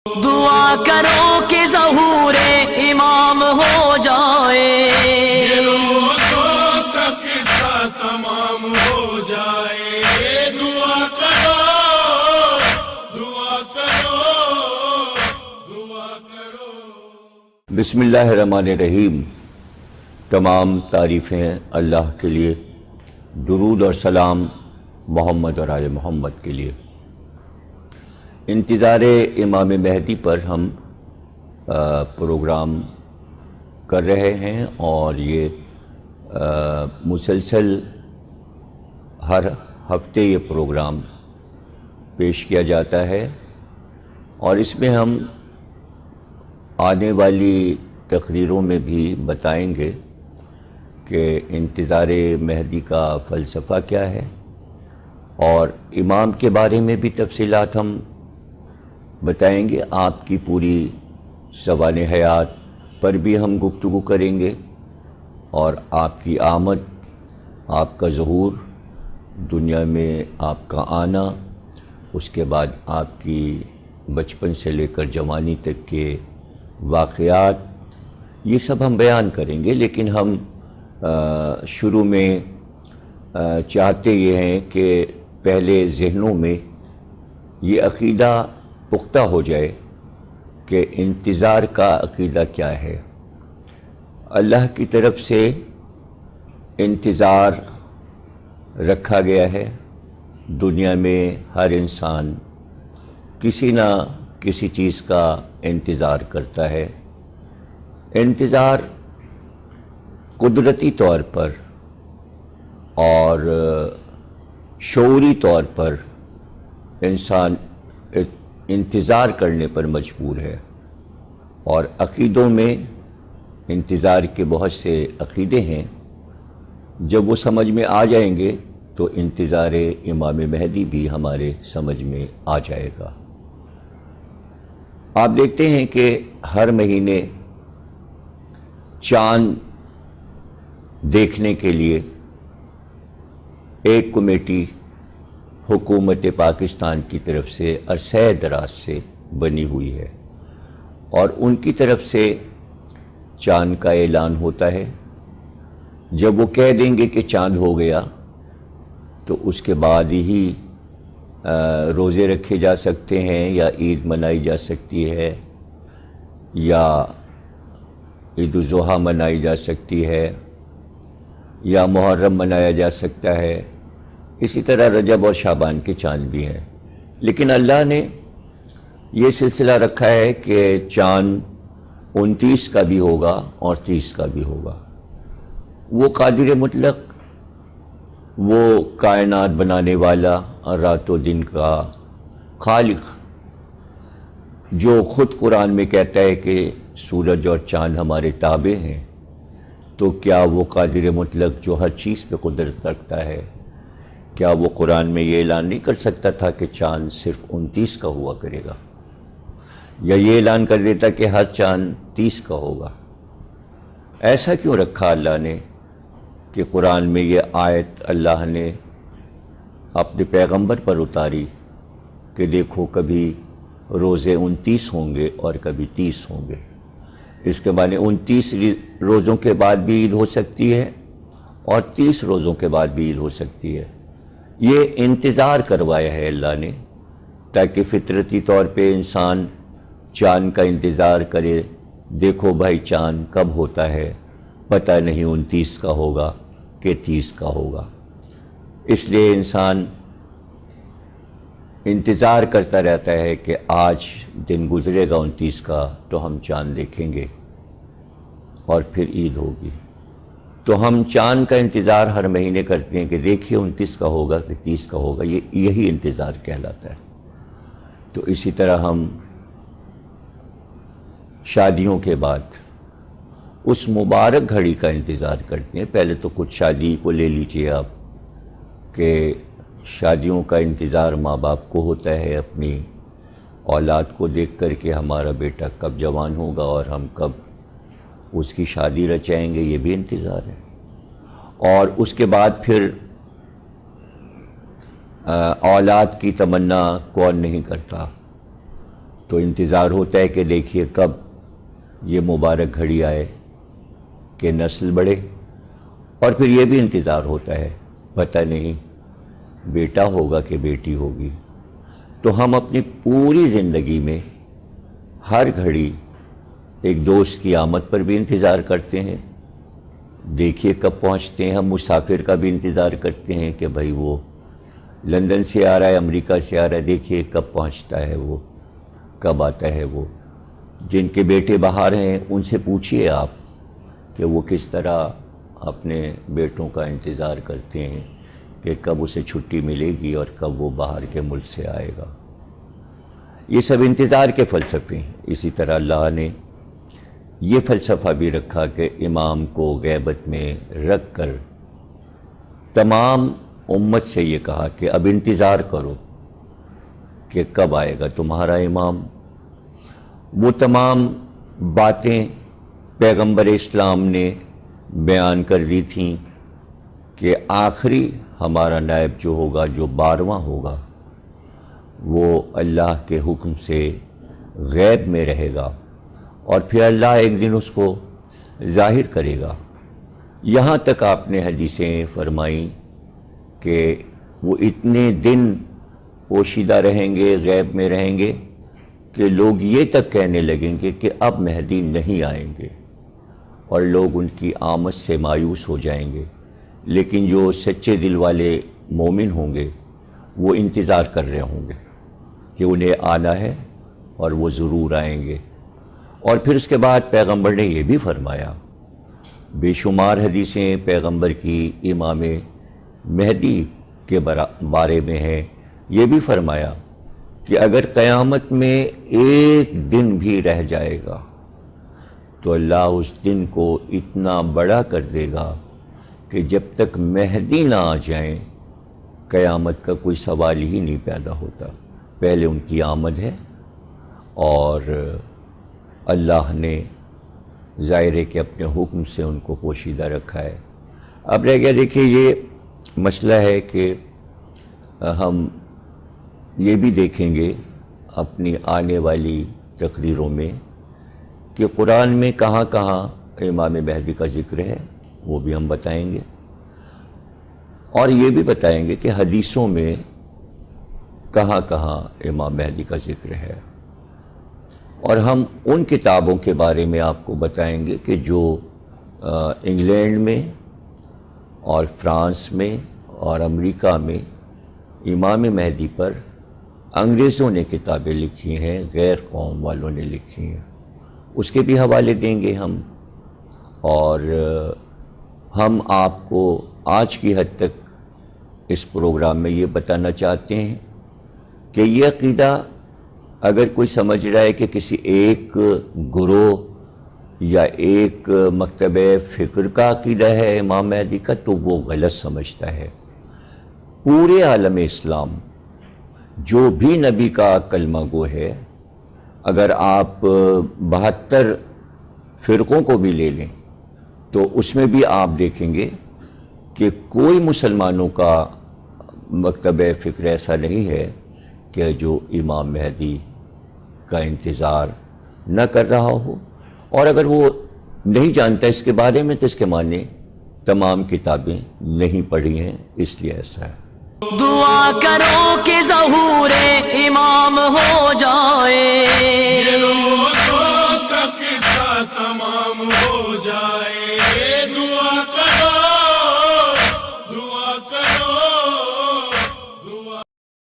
دعا کرو کہ ظہور امام ہو جائے، دوست کا قصہ تمام ہو جائے۔ دعا کرو، دعا کرو، دعا کرو۔ بسم اللہ الرحمن الرحیم۔ تمام تعریفیں اللہ کے لیے، درود اور سلام محمد اور آل محمد کے لیے۔ انتظار امام مہدی پر ہم پروگرام کر رہے ہیں، اور یہ مسلسل ہر ہفتے یہ پروگرام پیش کیا جاتا ہے، اور اس میں ہم آنے والی تقریروں میں بھی بتائیں گے کہ انتظار مہدی کا فلسفہ کیا ہے، اور امام کے بارے میں بھی تفصیلات ہم بتائیں گے۔ آپ کی پوری سوانح حیات پر بھی ہم گفتگو کریں گے، اور آپ کی آمد، آپ کا ظہور دنیا میں، آپ کا آنا، اس کے بعد آپ کی بچپن سے لے کر جوانی تک کے واقعات، یہ سب ہم بیان کریں گے۔ لیکن ہم شروع میں چاہتے یہ ہیں کہ پہلے ذہنوں میں یہ عقیدہ پختہ ہو جائے کہ انتظار کا عقیدہ کیا ہے۔ اللہ کی طرف سے انتظار رکھا گیا ہے۔ دنیا میں ہر انسان کسی نہ کسی چیز کا انتظار کرتا ہے۔ انتظار قدرتی طور پر اور شعوری طور پر انسان انتظار کرنے پر مجبور ہے، اور عقیدوں میں انتظار کے بہت سے عقیدے ہیں۔ جب وہ سمجھ میں آ جائیں گے تو انتظار امام مہدی بھی ہمارے سمجھ میں آ جائے گا۔ آپ دیکھتے ہیں کہ ہر مہینے چاند دیکھنے کے لیے ایک کمیٹی حکومت پاکستان کی طرف سے عرصہ دراز سے بنی ہوئی ہے، اور ان کی طرف سے چاند کا اعلان ہوتا ہے۔ جب وہ کہہ دیں گے کہ چاند ہو گیا تو اس کے بعد ہی روزے رکھے جا سکتے ہیں، یا عید منائی جا سکتی ہے، یا عید الاضحیٰ منائی جا سکتی ہے، یا محرم منایا جا سکتا ہے۔ اسی طرح رجب اور شعبان کے چاند بھی ہیں۔ لیکن اللہ نے یہ سلسلہ رکھا ہے کہ چاند 29 کا بھی ہوگا اور 30 کا بھی ہوگا۔ وہ قادر مطلق، وہ کائنات بنانے والا اور رات و دن کا خالق، جو خود قرآن میں کہتا ہے کہ سورج اور چاند ہمارے تابع ہیں، تو کیا وہ قادر مطلق جو ہر چیز پہ قدرت رکھتا ہے، کیا وہ قرآن میں یہ اعلان نہیں کر سکتا تھا کہ چاند صرف 29 کا ہوا کرے گا، یا یہ اعلان کر دیتا کہ ہر چاند 30 کا ہوگا؟ ایسا کیوں رکھا اللہ نے کہ قرآن میں یہ آیت اللہ نے اپنے پیغمبر پر اتاری کہ دیکھو کبھی روزے 29 ہوں گے اور کبھی 30 ہوں گے۔ اس کے معنی 29 روزوں کے بعد بھی عید ہو سکتی ہے، اور 30 روزوں کے بعد بھی عید ہو سکتی ہے۔ یہ انتظار کروایا ہے اللہ نے، تاکہ فطرتی طور پہ انسان چاند کا انتظار کرے۔ دیکھو بھائی چاند کب ہوتا ہے، پتہ نہیں 29 کا ہوگا کہ 30 کا ہوگا۔ اس لیے انسان انتظار کرتا رہتا ہے کہ آج دن گزرے گا 29 کا تو ہم چاند دیکھیں گے، اور پھر عید ہوگی۔ تو ہم چاند کا انتظار ہر مہینے کرتے ہیں کہ دیکھیے 29 کا ہوگا کہ 30 کا ہوگا، یہی انتظار کہلاتا ہے۔ تو اسی طرح ہم شادیوں کے بعد اس مبارک گھڑی کا انتظار کرتے ہیں۔ پہلے تو کچھ شادی کو لے لیجئے آپ، کہ شادیوں کا انتظار ماں باپ کو ہوتا ہے اپنی اولاد کو دیکھ کر کہ ہمارا بیٹا کب جوان ہوگا اور ہم کب اس کی شادی رچائیں گے، یہ بھی انتظار ہے۔ اور اس کے بعد پھر اولاد کی تمنا کون نہیں کرتا، تو انتظار ہوتا ہے کہ دیکھیے کب یہ مبارک گھڑی آئے کہ نسل بڑھے، اور پھر یہ بھی انتظار ہوتا ہے پتہ نہیں بیٹا ہوگا کہ بیٹی ہوگی۔ تو ہم اپنی پوری زندگی میں ہر گھڑی ایک دوست کی آمد پر بھی انتظار کرتے ہیں، دیکھیے کب پہنچتے ہیں۔ ہم مسافر کا بھی انتظار کرتے ہیں کہ بھائی وہ لندن سے آ رہا ہے، امریکہ سے آ رہا ہے، دیکھیے کب پہنچتا ہے، وہ کب آتا ہے۔ وہ جن کے بیٹے باہر ہیں ان سے پوچھئے آپ کہ وہ کس طرح اپنے بیٹوں کا انتظار کرتے ہیں کہ کب اسے چھٹی ملے گی اور کب وہ باہر کے ملک سے آئے گا۔ یہ سب انتظار کے فلسفے ہیں۔ اسی طرح اللہ نے یہ فلسفہ بھی رکھا کہ امام کو غیبت میں رکھ کر تمام امت سے یہ کہا کہ اب انتظار کرو کہ کب آئے گا تمہارا امام۔ وہ تمام باتیں پیغمبر اسلام نے بیان کر دی تھیں کہ آخری ہمارا نائب جو ہوگا، جو 12واں ہوگا، وہ اللہ کے حکم سے غیب میں رہے گا اور پھر اللہ ایک دن اس کو ظاہر کرے گا۔ یہاں تک آپ نے حدیثیں فرمائیں کہ وہ اتنے دن پوشیدہ رہیں گے، غیب میں رہیں گے کہ لوگ یہ تک کہنے لگیں گے کہ اب مہدی نہیں آئیں گے، اور لوگ ان کی آمد سے مایوس ہو جائیں گے۔ لیکن جو سچے دل والے مومن ہوں گے وہ انتظار کر رہے ہوں گے کہ انہیں آنا ہے اور وہ ضرور آئیں گے۔ اور پھر اس کے بعد پیغمبر نے یہ بھی فرمایا، بے شمار حدیثیں پیغمبر کی امام مہدی کے بارے میں ہیں۔ یہ بھی فرمایا کہ اگر قیامت میں ایک دن بھی رہ جائے گا تو اللہ اس دن کو اتنا بڑا کر دے گا کہ جب تک مہدی نہ آ جائیں قیامت کا کوئی سوال ہی نہیں پیدا ہوتا۔ پہلے ان کی آمد ہے اور اللہ نے ظاہر ہے کہ اپنے حکم سے ان کو پوشیدہ رکھا ہے۔ اب رہ گیا دیکھیے یہ مسئلہ ہے کہ ہم یہ بھی دیکھیں گے اپنی آنے والی تقریروں میں کہ قرآن میں کہاں کہاں امام مہدی کا ذکر ہے، وہ بھی ہم بتائیں گے، اور یہ بھی بتائیں گے کہ حدیثوں میں کہاں کہاں امام مہدی کا ذکر ہے، اور ہم ان کتابوں کے بارے میں آپ کو بتائیں گے کہ جو انگلینڈ میں اور فرانس میں اور امریکہ میں امام مہدی پر انگریزوں نے کتابیں لکھی ہیں، غیر قوم والوں نے لکھی ہیں، اس کے بھی حوالے دیں گے ہم۔ اور ہم آپ کو آج کی حد تک اس پروگرام میں یہ بتانا چاہتے ہیں کہ یہ عقیدہ اگر کوئی سمجھ رہا ہے کہ کسی ایک گروہ یا ایک مکتبہ فکر کا عقیدہ ہے امام مہدی کا، تو وہ غلط سمجھتا ہے۔ پورے عالم اسلام جو بھی نبی کا کلمہ گو ہے، اگر آپ 72 فرقوں کو بھی لے لیں تو اس میں بھی آپ دیکھیں گے کہ کوئی مسلمانوں کا مکتبہ فکر ایسا نہیں ہے کہ جو امام مہدی کا انتظار نہ کر رہا ہو، اور اگر وہ نہیں جانتا اس کے بارے میں تو اس کے معنی تمام کتابیں نہیں پڑھی ہیں، اس لیے ایسا ہے۔ دعا کرو کہ ظہور امام ہو جائے، یہ دوست کا قصہ تمام ہو جائے۔